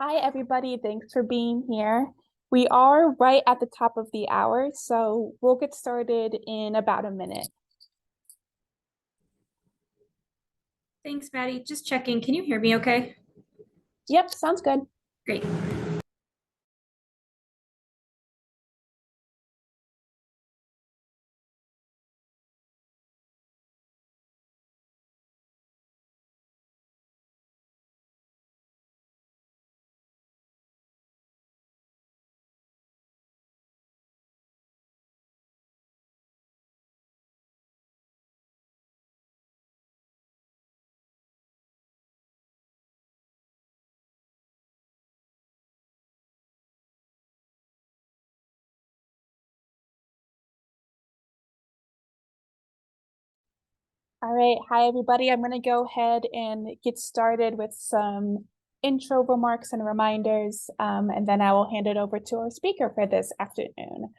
Hi, everybody. Thanks for being here. We are right at the top of the hour, so we'll get started in about a minute. Thanks, Maddie. Just checking. Can you hear me okay? Yep, sounds good. Great. All right. Hi, everybody. I'm going to go ahead and get started with some intro remarks and reminders, and then I will hand it over to our speaker for this afternoon.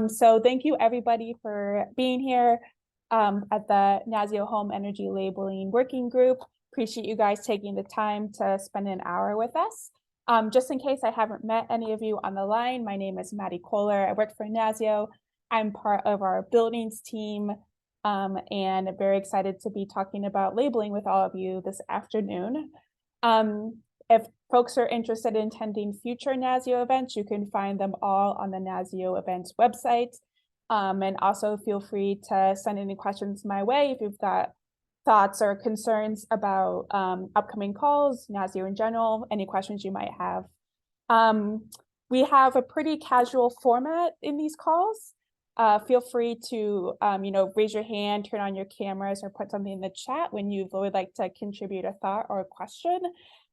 So thank you, everybody, for being here at the NASEO Home Energy Labeling Working Group. Appreciate you guys taking the time to spend an hour with us. Just in case I haven't met any of you on the line, my name is Maddie Kohler. I work for NASEO. I'm part of our buildings team, and very excited to be talking about labeling with all of you this afternoon. If folks are interested in attending future NASEO events, you can find them all on the NASEO events website. And also feel free to send any questions my way if you've got thoughts or concerns about upcoming calls, NASEO in general, any questions you might have. We have a pretty casual format in these calls. Feel free to raise your hand, turn on your cameras, or put something in the chat when you would like to contribute a thought or a question.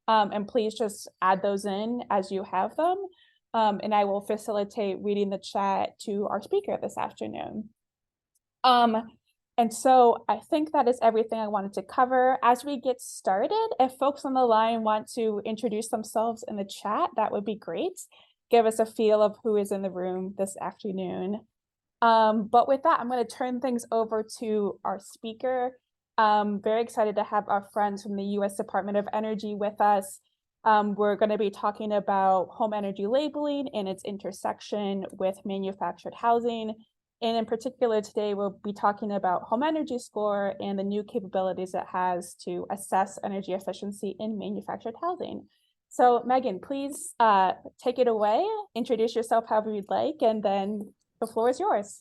And please just add those in as you have them. And I will facilitate reading the chat to our speaker this afternoon. And so I think that is everything I wanted to cover. As we get started, if folks on the line want to introduce themselves in the chat, that would be great. Give us a feel of who is in the room this afternoon. But with that, I'm going to turn things over to our speaker. Very excited to have our friends from the U.S. Department of Energy with us. We're going to be talking about home energy labeling and its intersection with manufactured housing. And in particular, today, we'll be talking about Home Energy Score and the new capabilities it has to assess energy efficiency in manufactured housing. So Megan, please take it away, introduce yourself however you'd like, and then the floor is yours.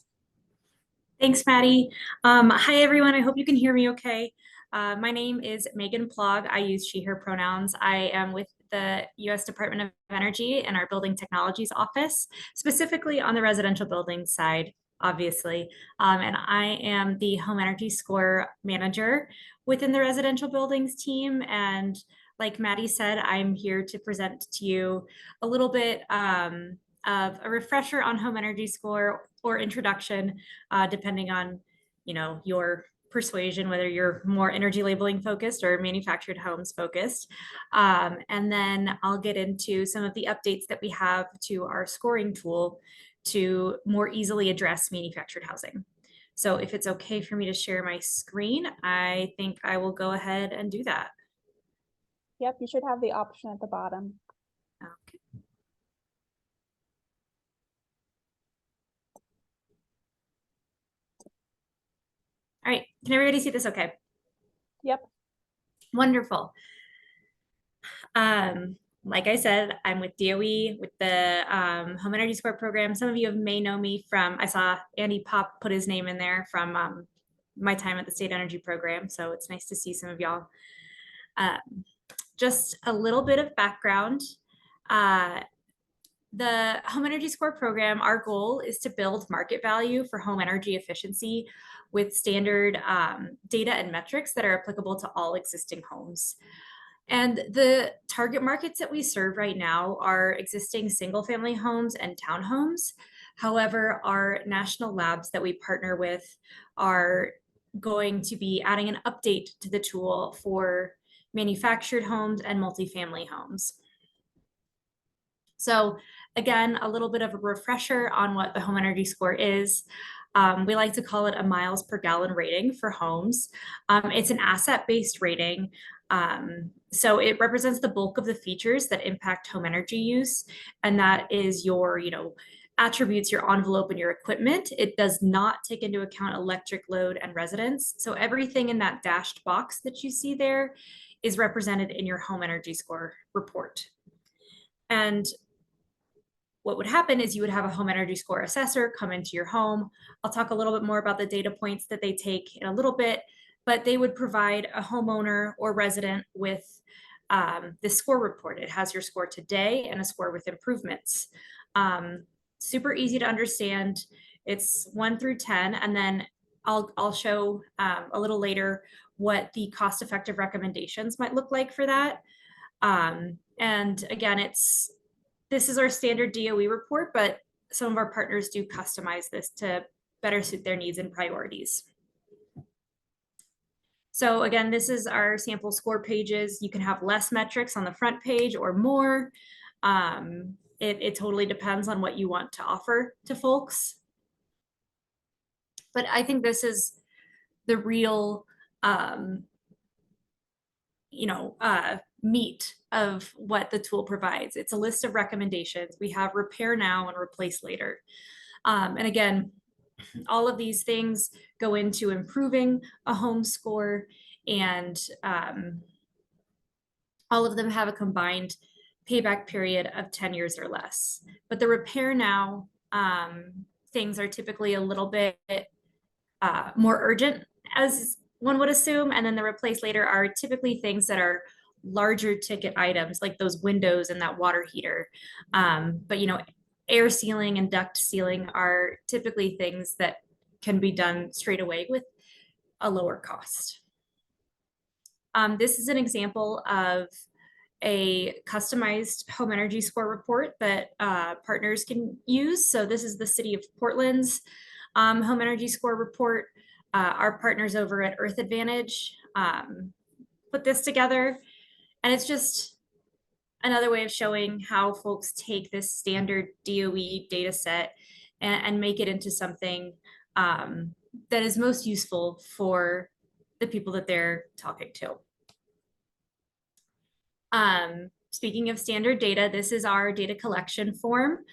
Thanks, Maddie. Hi, everyone. I hope you can hear me okay. My name is Megan Plog. I use she, her pronouns. I am with the U.S. Department of Energy and our Building Technologies Office, specifically on the residential building side, obviously. And I am the Home Energy Score Manager within the residential buildings team. And like Maddie said, I'm here to present to you a little bit of a refresher on Home Energy Score or introduction, depending on your persuasion, whether you're more energy labeling focused or manufactured homes focused. And then I'll get into some of the updates that we have to our scoring tool to more easily address manufactured housing. So if it's okay for me to share my screen, I think I will go ahead and do that. Yep, you should have the option at the bottom. Okay. All right, can everybody see this okay? Yep. Wonderful. Like I said, I'm with DOE with the Home Energy Score program. Some of you may know me from, I saw Andy Pop put his name in there from my time at the State Energy Program. So it's nice to see some of y'all. Just a little bit of background. The Home Energy Score program, our goal is to build market value for home energy efficiency with standard data and metrics that are applicable to all existing homes. And the target markets that we serve right now are existing single family homes and townhomes. However, our national labs that we partner with are going to be adding an update to the tool for manufactured homes and multifamily homes. So again, a little bit of a refresher on what the Home Energy Score is. We like to call it a miles per gallon rating for homes. It's an asset-based rating. So it represents the bulk of the features that impact home energy use. And that is your, attributes, your envelope, and your equipment. It does not take into account electric load and residence. So everything in that dashed box that you see there is represented in your home energy score report. And what would happen is you would have a home energy score assessor come into your home. I'll talk a little bit more about the data points that they take in a little bit, but they would provide a homeowner or resident with this score report. It has your score today and a score with improvements. Super easy to understand. It's 1 through 10, and then I'll show a little later what the cost-effective recommendations might look like for that. And again, this is our standard DOE report, but some of our partners do customize this to better suit their needs and priorities. So again, this is our sample score pages. You can have less metrics on the front page or more. It totally depends on what you want to offer to folks. But I think this is the real, meat of what the tool provides. It's a list of recommendations. We have repair now and replace later. And again, all of these things go into improving a home score, and all of them have a combined payback period of 10 years or less. But the repair now things are typically a little bit more urgent, as one would assume. And then the replace later are typically things that are larger ticket items, like those windows and that water heater. But air sealing and duct sealing are typically things that can be done straight away with a lower cost. This is an example of a customized home energy score report that partners can use. So this is the City of Portland's home energy score report. Our partners over at Earth Advantage put this together, and it's just another way of showing how folks take this standard DOE data set and make it into something that is most useful for the people that they're talking to. Speaking of standard data, this is our data collection form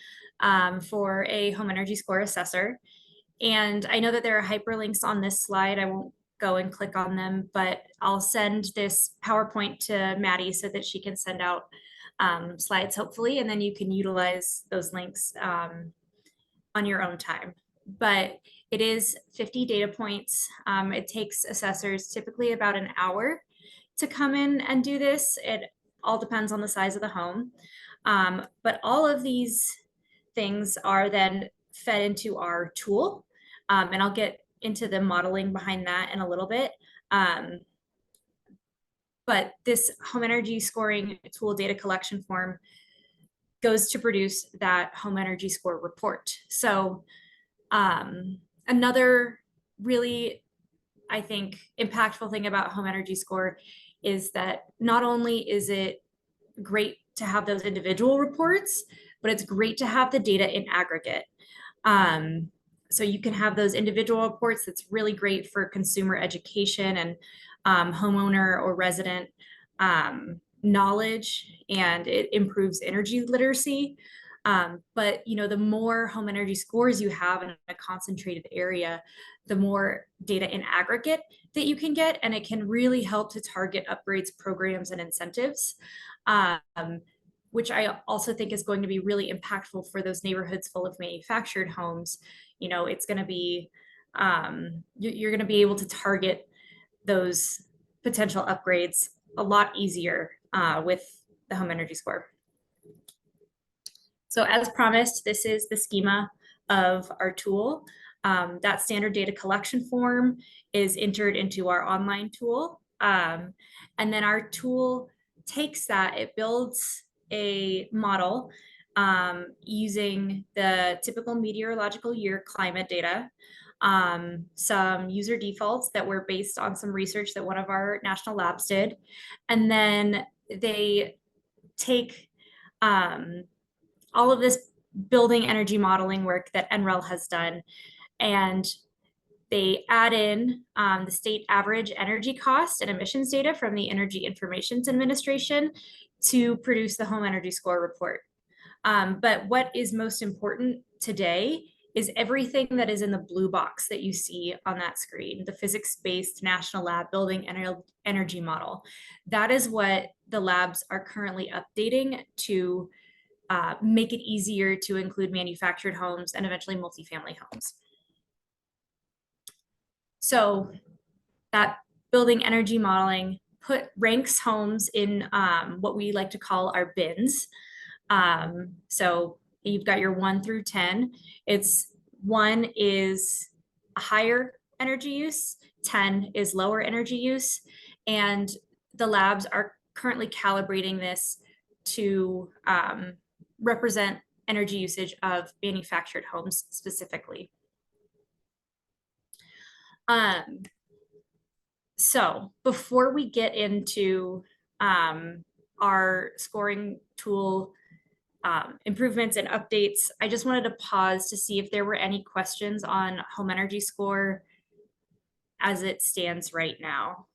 for a home energy score assessor. And I know that there are hyperlinks on this slide. I won't go and click on them, but I'll send this PowerPoint to Maddie so that she can send out slides, hopefully, and then you can utilize those links on your own time. But it is 50 data points. It takes assessors typically about an hour to come in and do this. It all depends on the size of the home. But all of these things are then fed into our tool. And I'll get into the modeling behind that in a little bit. But this home energy scoring tool data collection form goes to produce that home energy score report. So another really, I think, impactful thing about home energy score is that not only is it great to have those individual reports, but it's great to have the data in aggregate. So you can have those individual reports. That's really great for consumer education and homeowner or resident knowledge, and it improves energy literacy. But the more home energy scores you have in a concentrated area, the more data in aggregate that you can get, and it can really help to target upgrades, programs, and incentives, which I also think is going to be really impactful for those neighborhoods full of manufactured homes. It's going to be, you're going to be able to target those potential upgrades a lot easier with the home energy score. So as promised, this is the schema of our tool. That standard data collection form is entered into our online tool. And then our tool takes that, it builds a model using the typical meteorological year climate data, some user defaults that were based on some research that one of our national labs did. And then they take all of this building energy modeling work that NREL has done, And they add in the state average energy cost and emissions data from the Energy Information Administration to produce the home energy score report. But what is most important today is everything that is in the blue box that you see on that screen, the physics-based National Lab Building Energy Model. That is what the labs are currently updating to make it easier to include manufactured homes and eventually multifamily homes. So that building energy modeling ranks homes in what we like to call our bins. So you've got your 1 through 10. It's 1 is a higher energy use, 10 is lower energy use, and the labs are currently calibrating this to represent energy usage of manufactured homes specifically. So before we get into our scoring tool improvements and updates, I just wanted to pause to see if there were any questions on home energy score as it stands right now.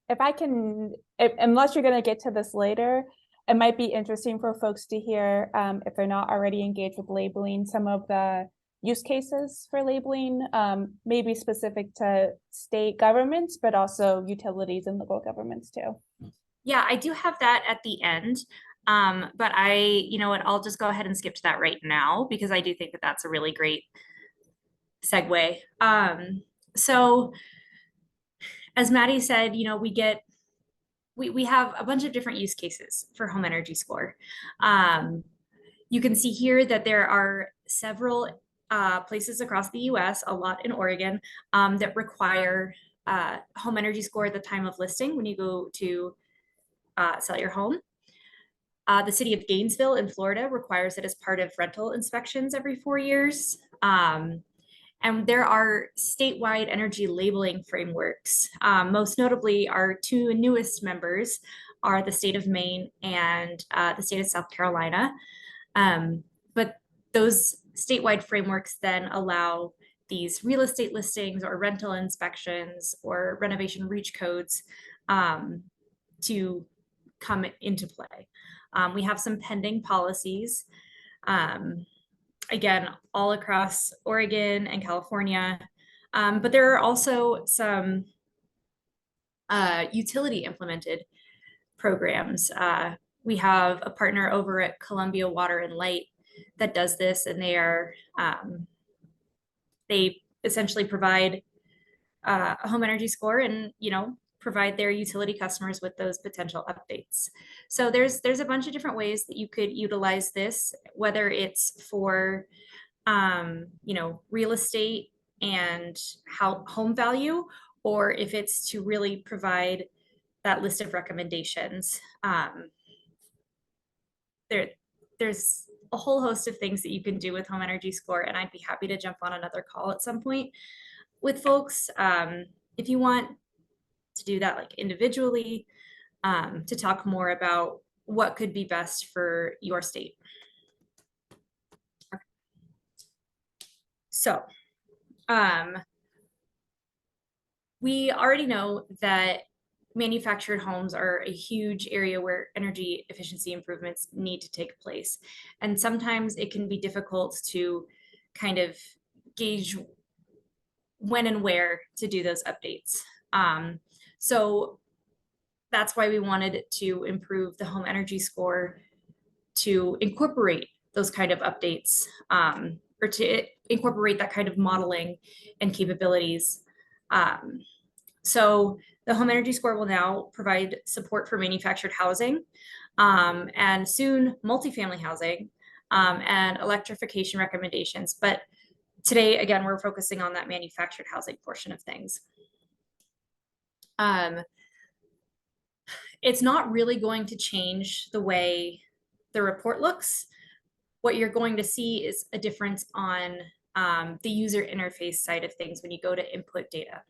If I can, unless you're going to get to this later, it might be interesting for folks to hear, if they're not already engaged with labeling, some of the use cases for labeling, maybe specific to state governments, but also utilities and local governments too. Yeah, I do have that at the end. But you know what, I'll just go ahead and skip to that right now because I do think that that's a really great segue. So as Maddie said, you know, we have a bunch of different use cases for home energy score. You can see here that there are several places across the US, a lot in Oregon, that require home energy score at the time of listing when you go to sell your home. The city of Gainesville in Florida requires it as part of rental inspections every 4 years. And there are statewide energy labeling frameworks. Most notably, our 2 newest members are the state of Maine and the state of South Carolina. But those statewide frameworks then allow these real estate listings or rental inspections or renovation reach codes to come into play. We have some pending policies. Again, all across Oregon and California. But there are also some utility implemented programs. We have a partner over at Columbia Water and Light that does this, and they essentially provide a home energy score and, you know, provide their utility customers with those potential updates. So there's a bunch of different ways that you could utilize this, whether it's for you know, real estate and home value, or if it's to really provide that list of recommendations. There's a whole host of things that you can do with home energy score, and I'd be happy to jump on another call at some point with folks if you want to do that like individually, to talk more about what could be best for your state. Okay. So we already know that manufactured homes are a huge area where energy efficiency improvements need to take place. And sometimes it can be difficult to kind of gauge when and where to do those updates. So that's why we wanted to improve the home energy score to incorporate those kind of updates, or to incorporate that kind of modeling and capabilities. So the home energy score will now provide support for manufactured housing, and soon multifamily housing, and electrification recommendations. But today, again, we're focusing on that manufactured housing portion of things. It's not really going to change the way the report looks. What you're going to see is a difference on the user interface side of things when you go to input data.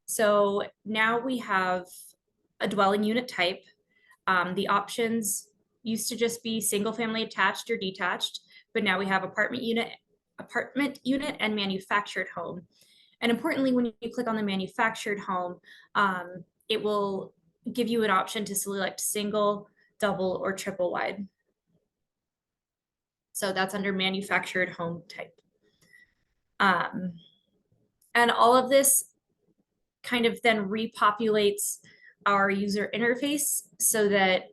So now we have a dwelling unit type. The options used to just be single family attached or detached, but now we have apartment unit, and manufactured home. And importantly, when you click on the manufactured home, it will give you an option to select single, double, or triple wide. So that's under manufactured home type. And all of this kind of then repopulates our user interface so that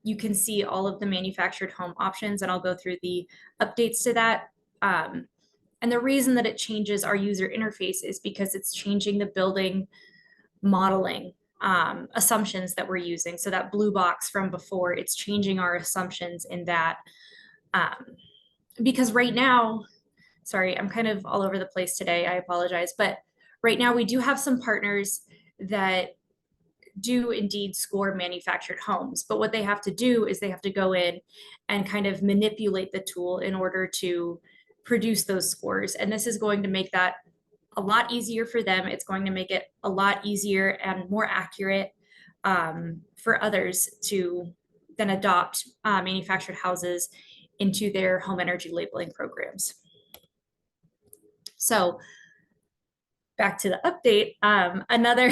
you can see all of the manufactured home options, and I'll go through the updates to that. And the reason that it changes our user interface is because it's changing the building modeling assumptions that we're using. So that blue box from before, it's changing our assumptions in that. Because right now, sorry, I'm kind of all over the place today, I apologize, but right now we do have some partners that do indeed score manufactured homes, but what they have to do is they have to go in and kind of manipulate the tool in order to produce those scores. And this is going to make that a lot easier for them. It's going to make it a lot easier and more accurate for others to then adopt manufactured houses into their home energy labeling programs. So back to the update, another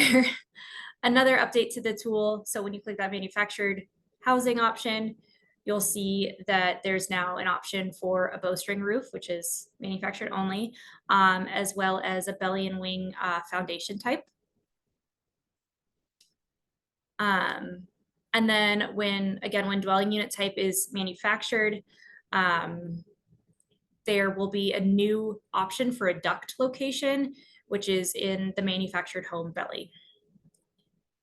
update to the tool. So when you click that manufactured housing option, you'll see that there's now an option for a bowstring roof, which is manufactured only, as well as a belly and wing foundation type. And then when dwelling unit type is manufactured, there will be a new option for a duct location, which is in the manufactured home belly.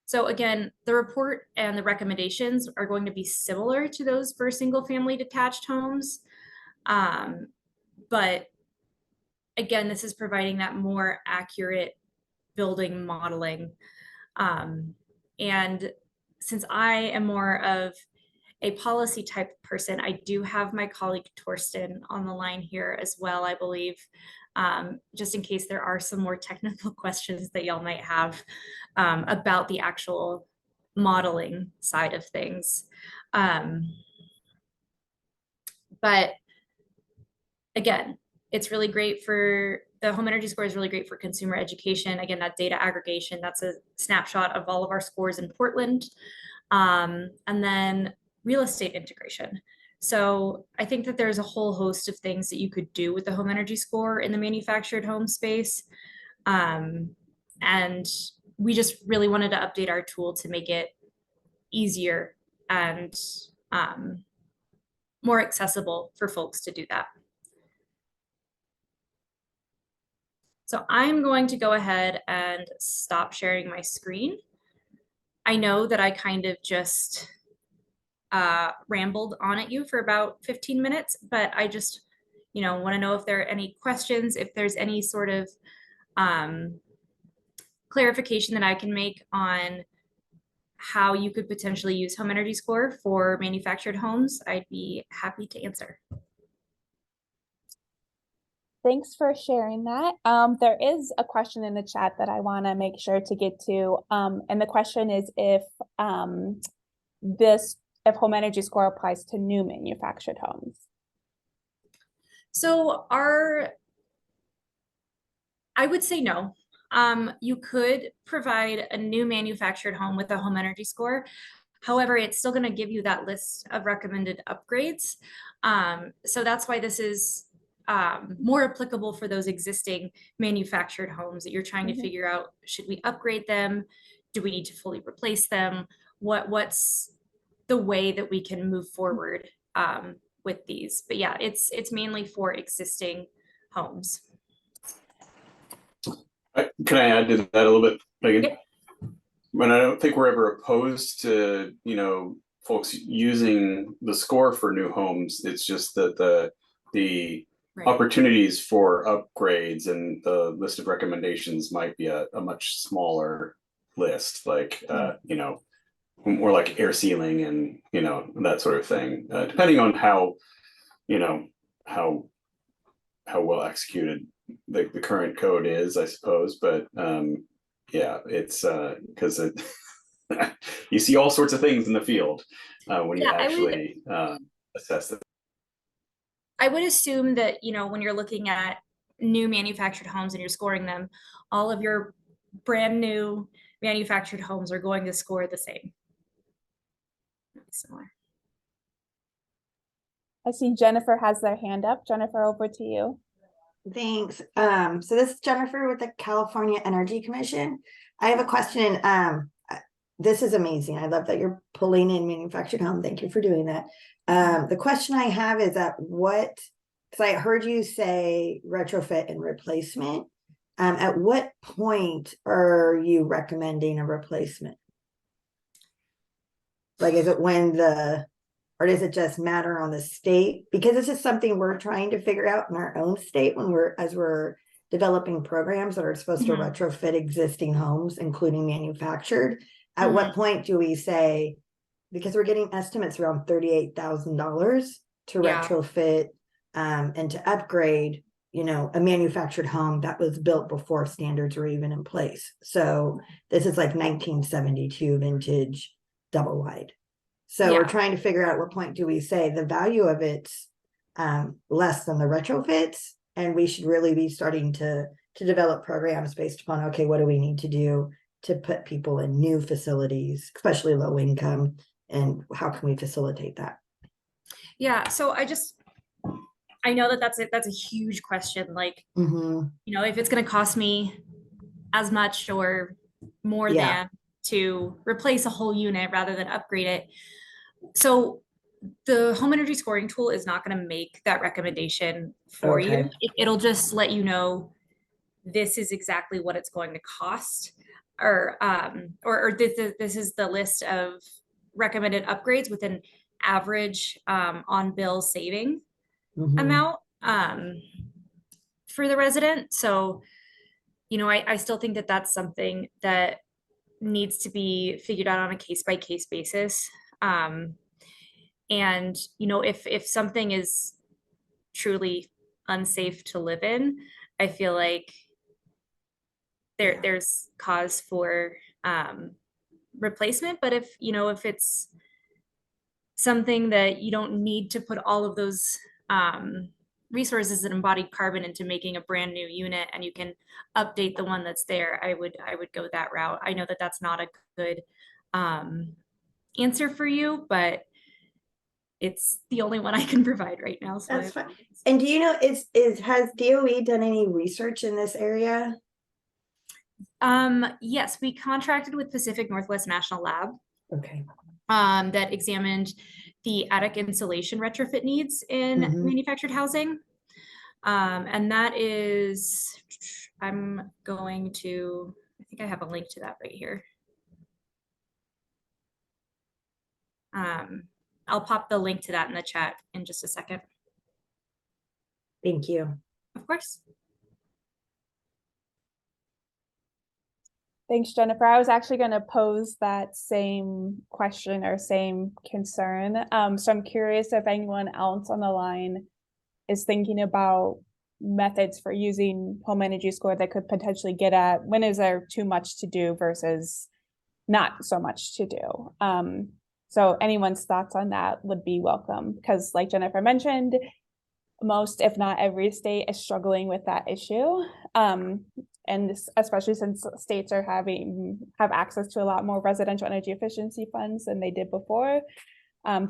So again, the report and the recommendations are going to be similar to those for single family detached homes. But again, this is providing that more accurate building modeling. And since I am more of a policy type person, I do have my colleague Torsten on the line here as well, I believe, just in case there are some more technical questions that y'all might have about the actual modeling side of things. But again, it's really great for the home energy score is really great for consumer education. Again, that data aggregation, that's a snapshot of all of our scores in Portland. And then real estate integration. So I think that there's a whole host of things that you could do with the home energy score in the manufactured home space. And we just really wanted to update our tool to make it easier and more accessible for folks to do that. So I'm going to go ahead and stop sharing my screen. I know that I kind of just rambled on at you for about 15 minutes, but I just, want to know if there are any questions, if there's any sort of clarification that I can make on how you could potentially use home energy score for manufactured homes. I'd be happy to answer. Thanks for sharing that. There is a question in the chat that I want to make sure to get to. And the question is if if home energy score applies to new manufactured homes. So I would say no. You could provide a new manufactured home with a home energy score. However, it's still going to give you that list of recommended upgrades. So that's why this is more applicable for those existing manufactured homes that you're trying to figure out, should we upgrade them? Do we need to fully replace them? What's the way that we can move forward with these? But yeah, it's mainly for existing homes. Can I add to that a little bit, Megan? Yep. But I don't think we're ever opposed to, folks using the score for new homes. It's just that the right. opportunities for upgrades and the list of recommendations might be a much smaller list, like, more like air sealing and, that sort of thing, depending on how well executed the current code is, I suppose. But yeah, it's because you see all sorts of things in the field when you Yeah, actually assess it. I would assume that, when you're looking at new manufactured homes and you're scoring them, all of your brand new manufactured homes are going to score the same. Similar. I see Jennifer has their hand up. Jennifer, over to you. Thanks. So this is Jennifer with the California Energy Commission. I have a question. This is amazing. I love that you're pulling in manufactured home. Thank you for doing that. The question I have is because I heard you say retrofit and replacement. At what point are you recommending a replacement? Like, is it or does it just matter on the state? Because this is something we're trying to figure out in our own state as we're developing programs that are supposed to retrofit existing homes, including manufactured. At what point do we say, because we're getting estimates around $38,000 to retrofit and to upgrade, a manufactured home that was built before standards were even in place. So this is like 1972 vintage double wide. So we're trying to figure out at what point do we say the value of it's less than the retrofits, and we should really be starting to develop programs based upon, okay, what do we need to do to put people in new facilities, especially low income, and how can we facilitate that? Yeah, so I know that's a huge question. Like, if it's going to cost me as much or more than to replace a whole unit rather than upgrade it. So the home energy scoring tool is not going to make that recommendation for you. It'll just let you know this is exactly what it's going to cost, or this is the list of recommended upgrades with an average on bill saving amount for the resident. So, I still think that that's something that needs to be figured out on a case-by-case basis. And, if something is truly unsafe to live in, I feel like there's cause for replacement. But if it's something that you don't need to put all of those resources and embodied carbon into making a brand new unit, and you can update the one that's there, I would go that route. I know that that's not a good answer for you, but it's the only one I can provide right now. So that's fine. And do you know, has DOE done any research in this area? Yes, we contracted with Pacific Northwest National Lab. Okay. That examined the attic insulation retrofit needs in manufactured housing. And that is, I think I have a link to that right here. I'll pop the link to that in the chat in just a second. Thank you. Of course. Thanks, Jennifer. I was actually going to pose that same question or same concern. So I'm curious if anyone else on the line is thinking about methods for using home energy score that could potentially get at when is there too much to do versus not so much to do. So anyone's thoughts on that would be welcome, because like Jennifer mentioned, most, if not every state is struggling with that issue. And this, especially since states are have access to a lot more residential energy efficiency funds than they did before,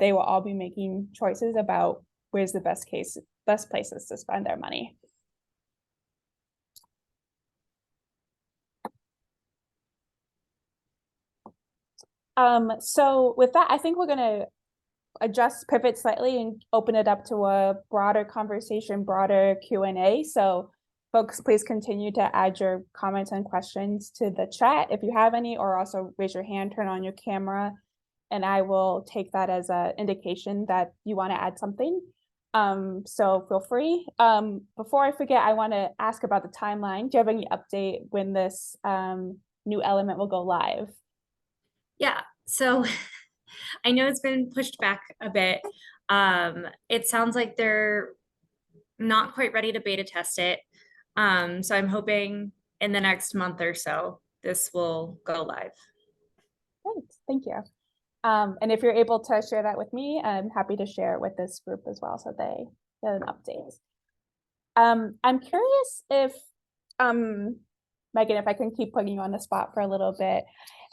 they will all be making choices about where's the best places to spend their money. So with that, I think we're going to pivot slightly and open it up to a broader conversation, broader Q&A. So folks, please continue to add your comments and questions to the chat if you have any, or also raise your hand, turn on your camera, and I will take that as an indication that you want to add something. So feel free. Before I forget, I want to ask about the timeline. Do you have any update when this new element will go live? Yeah, so I know it's been pushed back a bit. It sounds like they're not quite ready to beta test it. So I'm hoping in the next month or so, this will go live. Great, thank you. And if you're able to share that with me, I'm happy to share it with this group as well, so they get an update. I'm curious if, Megan, if I can keep putting you on the spot for a little bit,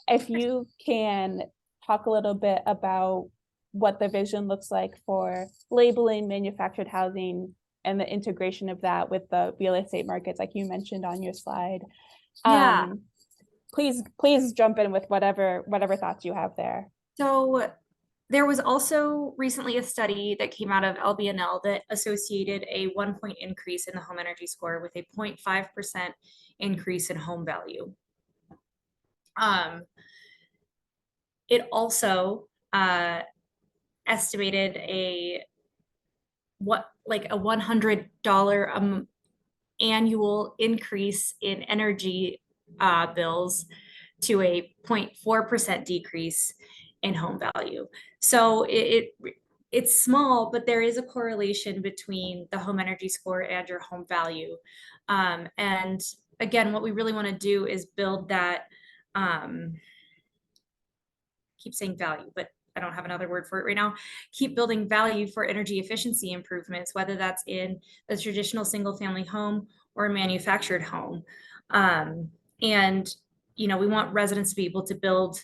if you can talk a little bit about what the vision looks like for labeling manufactured housing and the integration of that with the real estate markets, like you mentioned on your slide. Yeah. Please jump in with whatever thoughts you have there. So there was also recently a study that came out of LBNL that associated a 1-point increase in the home energy score with a 0.5% increase in home value. It also estimated a $100 annual increase in energy bills to a 0.4% decrease in home value. So it's small, but there is a correlation between the home energy score and your home value. And again, what we really want to do is build that, keep saying value, but I don't have another word for it right now. Keep building value for energy efficiency improvements, whether that's in a traditional single family home or a manufactured home. And, you know, we want residents to be able to build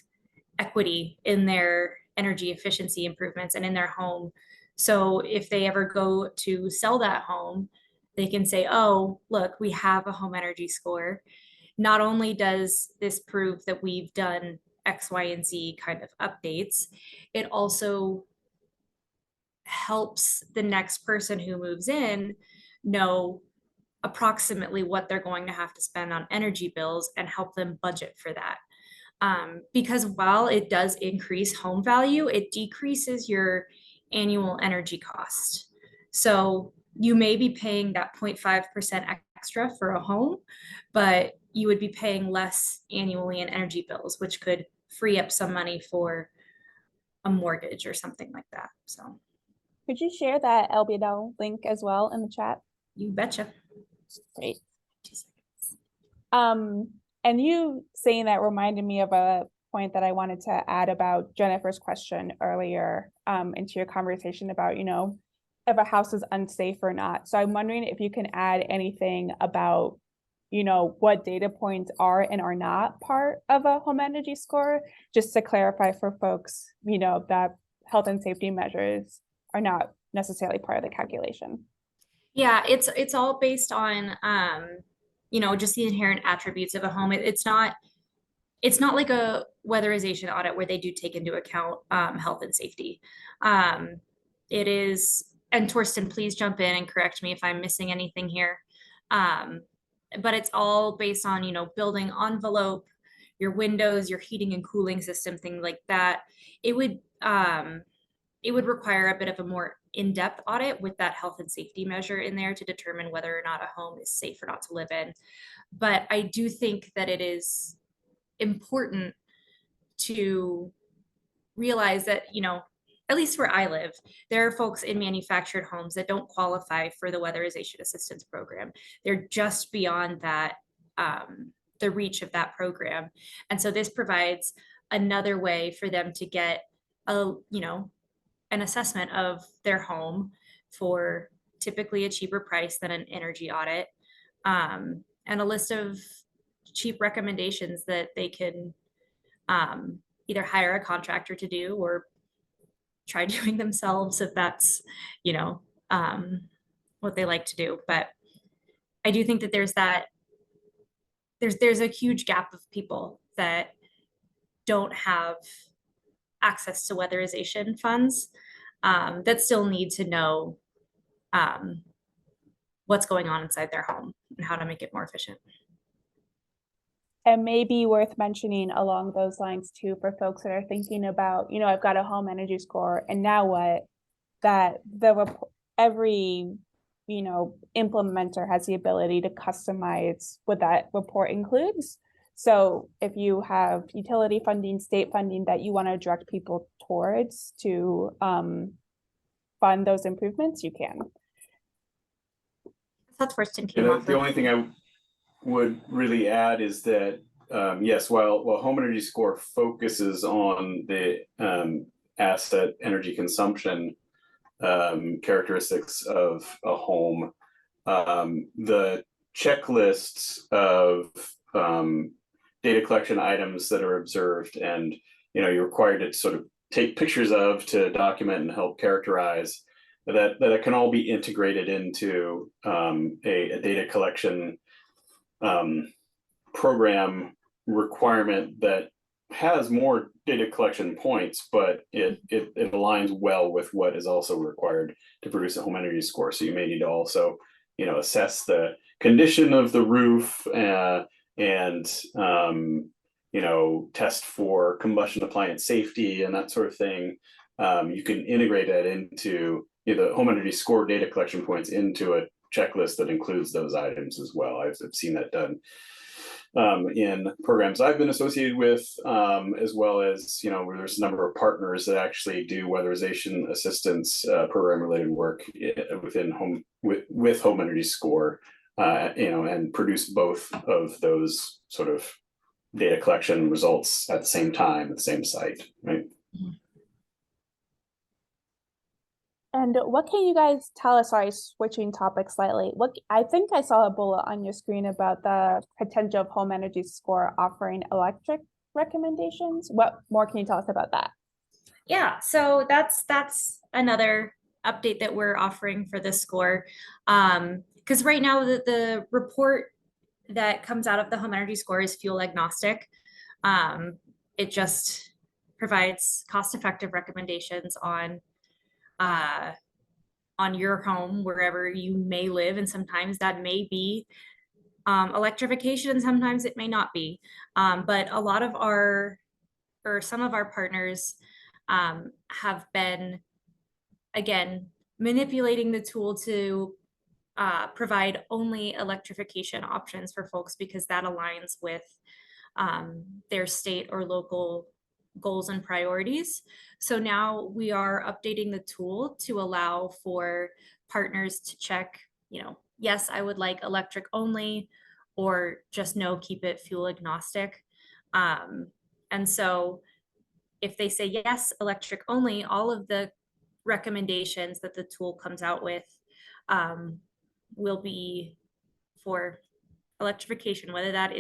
equity in their energy efficiency improvements and in their home. So if they ever go to sell that home, they can say, oh, look, we have a home energy score. Not only does this prove that we've done X, Y, and Z kind of updates, it also helps the next person who moves in know approximately what they're going to have to spend on energy bills and help them budget for that. Because while it does increase home value, it decreases your annual energy cost. So you may be paying that 0.5% extra for a home, but you would be paying less annually in energy bills, which could free up some money for a mortgage or something like that. So could you share that LBNL link as well in the chat? you betcha. Great. And you saying that reminded me of a point that I wanted to add about Jennifer's question earlier, into your conversation about, you know, if a house is unsafe or not. So I'm wondering if you can add anything about, you know, what data points are and are not part of a home energy score, just to clarify for folks, you know, that health and safety measures are not necessarily part of the calculation. Yeah, it's all based on you know, just the inherent attributes of a home. It's not like a weatherization audit where they do take into account health and safety. It is, and Torsten, please jump in and correct me if I'm missing anything here. But it's all based on, you know, building envelope, your windows, your heating and cooling system, things like that. It would require a bit of a more in-depth audit with that health and safety measure in there to determine whether or not a home is safe or not to live in. But I do think that it is important to realize that, you know, at least where I live, there are folks in manufactured homes that don't qualify for the weatherization assistance program. They're just beyond that, the reach of that program. And so this provides another way for them to get a, you know, an assessment of their home for typically a cheaper price than an energy audit, and a list of cheap recommendations that they can either hire a contractor to do or try doing themselves if that's, you know, what they like to do. But I do think that there's a huge gap of people that don't have access to weatherization funds, that still need to know what's going on inside their home and how to make it more efficient. And maybe worth mentioning along those lines too, for folks that are thinking about, you know, I've got a home energy score and now what, that every, you know, implementer has the ability to customize what that report includes. So if you have utility funding, state funding that you want to direct people towards to fund those improvements, you can. That's first in The only thing I would really add is that yes, while home energy score focuses on the asset energy consumption characteristics of a home, the checklists of data collection items that are observed, and you're required to sort of take pictures of to document and help characterize that can all be integrated into a data collection program requirement that has more data collection points, but it aligns well with what is also required to produce a home energy score. So you may need to also assess the condition of the roof and test for combustion appliance safety and that sort of thing. You can integrate that into the home energy score data collection points into a checklist that includes those items as well. I've seen that done in programs I've been associated with, as well as where there's a number of partners that actually do weatherization assistance program related work within home with home energy score, and produce both of those sort of data collection results at the same time at the same site, right? And what can you guys tell us? Sorry, switching topics slightly. I think I saw a bullet on your screen about the potential of home energy score offering electric recommendations. What more can you tell us about that? Yeah, so that's another update that we're offering for this score. Because right now the report that comes out of the home energy score is fuel agnostic. It just provides cost-effective recommendations on your home, wherever you may live. And sometimes that may be electrification, and sometimes it may not be. But a lot of some of our partners have been, again, manipulating the tool to provide only electrification options for folks, because that aligns with their state or local goals and priorities. So now we are updating the tool to allow for partners to check, yes, I would like electric only, or just no, keep it fuel agnostic. And so if they say yes, electric only, all of the recommendations that the tool comes out with will be for electrification, whether that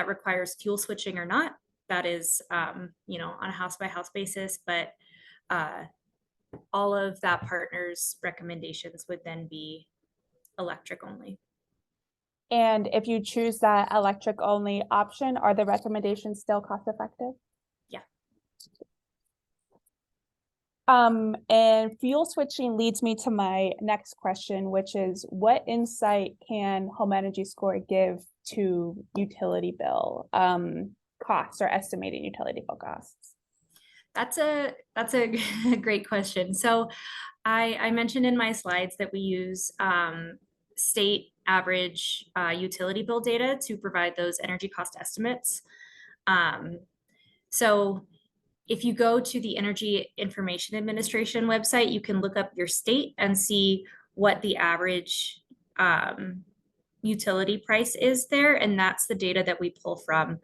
requires fuel switching or not. That is, on a house by house basis, but all of that partner's recommendations would then be electric only. And if you choose that electric only option, are the recommendations still cost effective? Yeah. And fuel switching leads me to my next question, which is, what insight can home energy score give to utility bill costs or estimated utility bill costs? That's a great question. So I mentioned in my slides that we use state average utility bill data to provide those energy cost estimates. So if you go to the Energy Information Administration website, you can look up your state and see what the average utility price is there. And that's the data that we pull from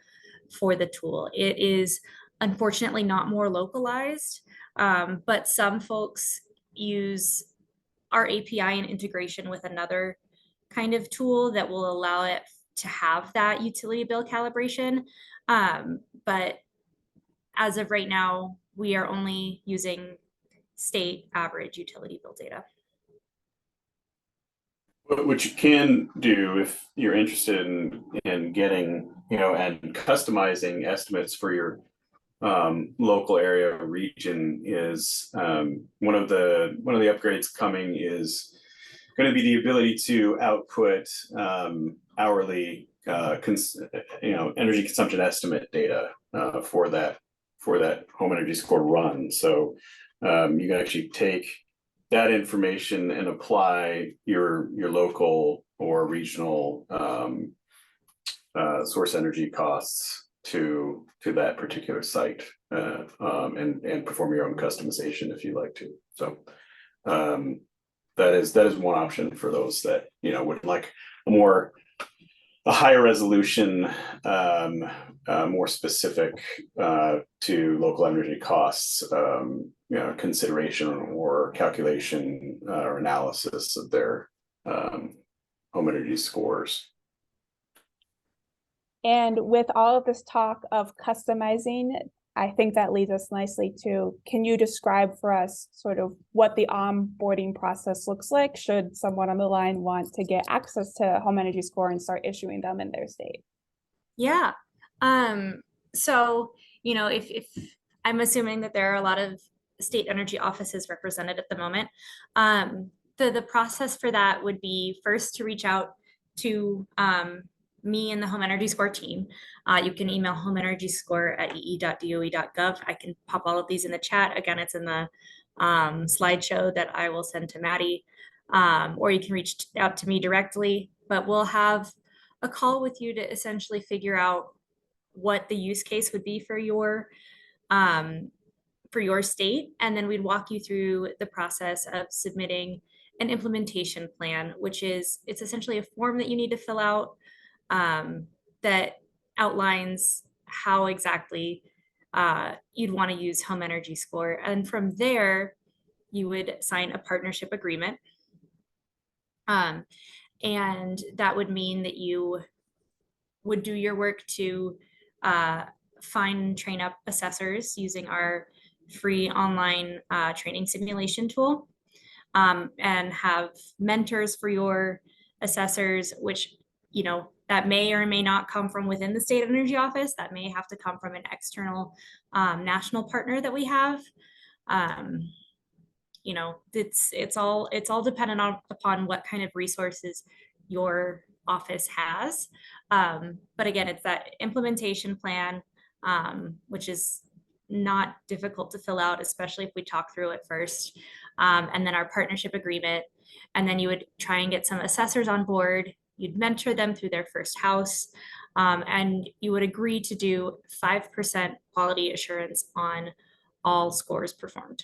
for the tool. It is unfortunately not more localized, but some folks use our API and integration with another kind of tool that will allow it to have that utility bill calibration. But as of right now, we are only using state average utility bill data. What you can do, if you're interested in getting, and customizing estimates for your local area or region, is one of the upgrades coming is going to be the ability to output hourly energy consumption estimate data for that home energy score run. So you can actually take that information and apply your local or regional source energy costs to that particular site, and perform your own customization if you like to. So that is one option for those that would like a more higher resolution, more specific to local energy costs, consideration or calculation or analysis of their home energy scores. And with all of this talk of customizing, I think that leads us nicely to, can you describe for us sort of what the onboarding process looks like should someone on the line want to get access to home energy score and start issuing them in their state? Yeah. So, if I'm assuming that there are a lot of state energy offices represented at the moment, the process for that would be first to reach out to me and the Home Energy Score team. You can email homeenergyscore@ee.doe.gov. I can pop all of these in the chat. Again, it's in the slideshow that I will send to Maddie, or you can reach out to me directly, but we'll have a call with you to essentially figure out what the use case would be for your state, and then we'd walk you through the process of submitting an implementation plan, which is, it's essentially a form that you need to fill out that outlines how exactly you'd want to use home energy score, and from there you would sign a partnership agreement, and that would mean that you would do your work to find and train up assessors using our free online training simulation tool, and have mentors for your assessors, which, that may or may not come from within the state energy office. That may have to come from an external national partner that we have. It's all dependent upon what kind of resources your office has. But again, it's that implementation plan, which is not difficult to fill out, especially if we talk through it first. And then our partnership agreement. And then you would try and get some assessors on board. You'd mentor them through their first house. And you would agree to do 5% quality assurance on all scores performed.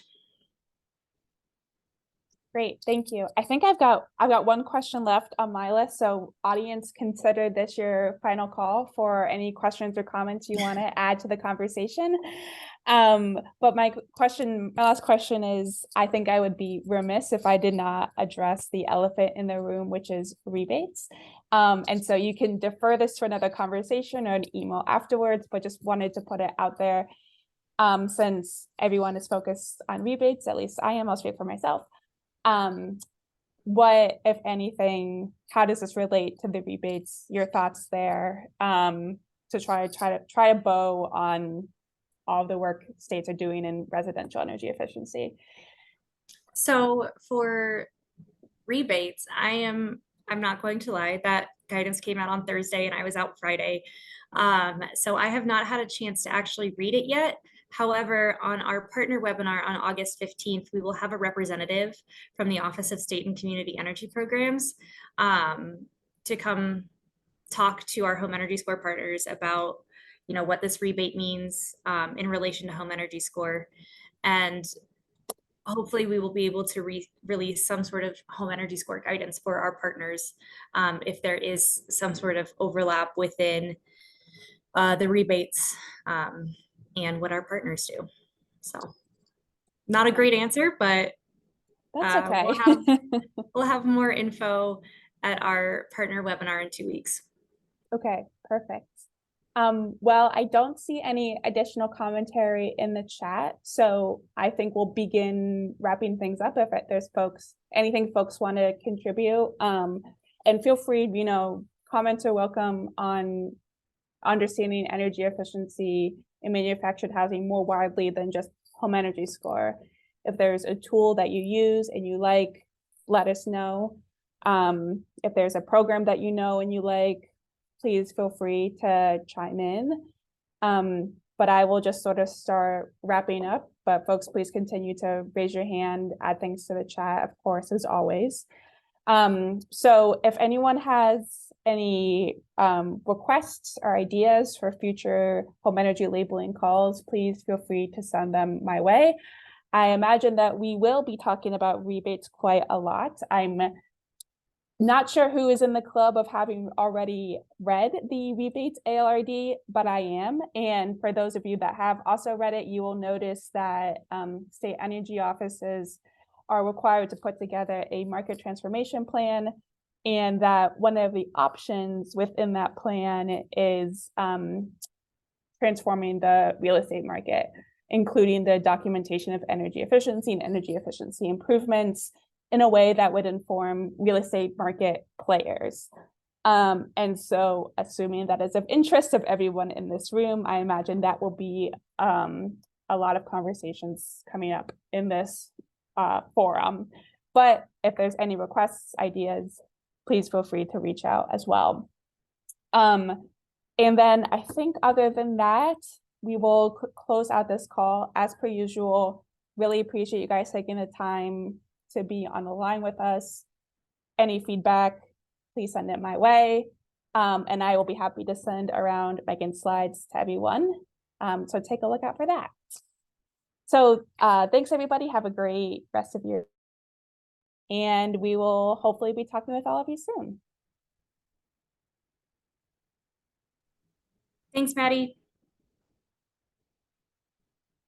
Great, thank you. I think I've got one question left on my list. So audience, consider this your final call for any questions or comments you want to add to the conversation. But my last question is, I think I would be remiss if I did not address the elephant in the room, which is rebates. And so you can defer this to another conversation or an email afterwards, but just wanted to put it out there. Since everyone is focused on rebates, at least I am, I'll speak for myself. What, if anything, how does this relate to the rebates? Your thoughts there, to try a bow on all the work states are doing in residential energy efficiency. So for rebates, I'm not going to lie, that guidance came out on Thursday and I was out Friday. So I have not had a chance to actually read it yet. However, on our partner webinar on August 15th, we will have a representative from the Office of State and Community Energy Programs to come talk to our home energy score partners about, what this rebate means in relation to home energy score. And hopefully we will be able to release some sort of home energy score guidance for our partners if there is some sort of overlap within the rebates and what our partners do. So not a great answer, but that's okay. we'll have more info at our partner webinar in 2 weeks. Okay, perfect. Well, I don't see any additional commentary in the chat, so I think we'll begin wrapping things up. If there's anything folks want to contribute, and feel free, comments are welcome on understanding energy efficiency in manufactured housing more widely than just home energy score. If there's a tool that you use and you like, let us know. If there's a program that you know and you like, please feel free to chime in. But I will just sort of start wrapping up, but folks, please continue to raise your hand, add things to the chat, of course, as always. So if anyone has any requests or ideas for future home energy labeling calls, please feel free to send them my way. I imagine that we will be talking about rebates quite a lot. I'm Not sure who is in the club of having already read the rebates ALRD, but I am. And for those of you that have also read it, you will notice that state energy offices are required to put together a market transformation plan, and that one of the options within that plan is transforming the real estate market, including the documentation of energy efficiency and energy efficiency improvements in a way that would inform real estate market players. And so assuming that is of interest of everyone in this room, I imagine that will be a lot of conversations coming up in this forum. But if there's any requests, ideas, please feel free to reach out as well. And then I think other than that, we will close out this call as per usual. Really appreciate you guys taking the time to be on the line with us. Any feedback, please send it my way. And I will be happy to send around Megan's slides to everyone. So take a look out for that. So thanks everybody. Have a great rest of your, and we will hopefully be talking with all of you soon. Thanks, Maddie.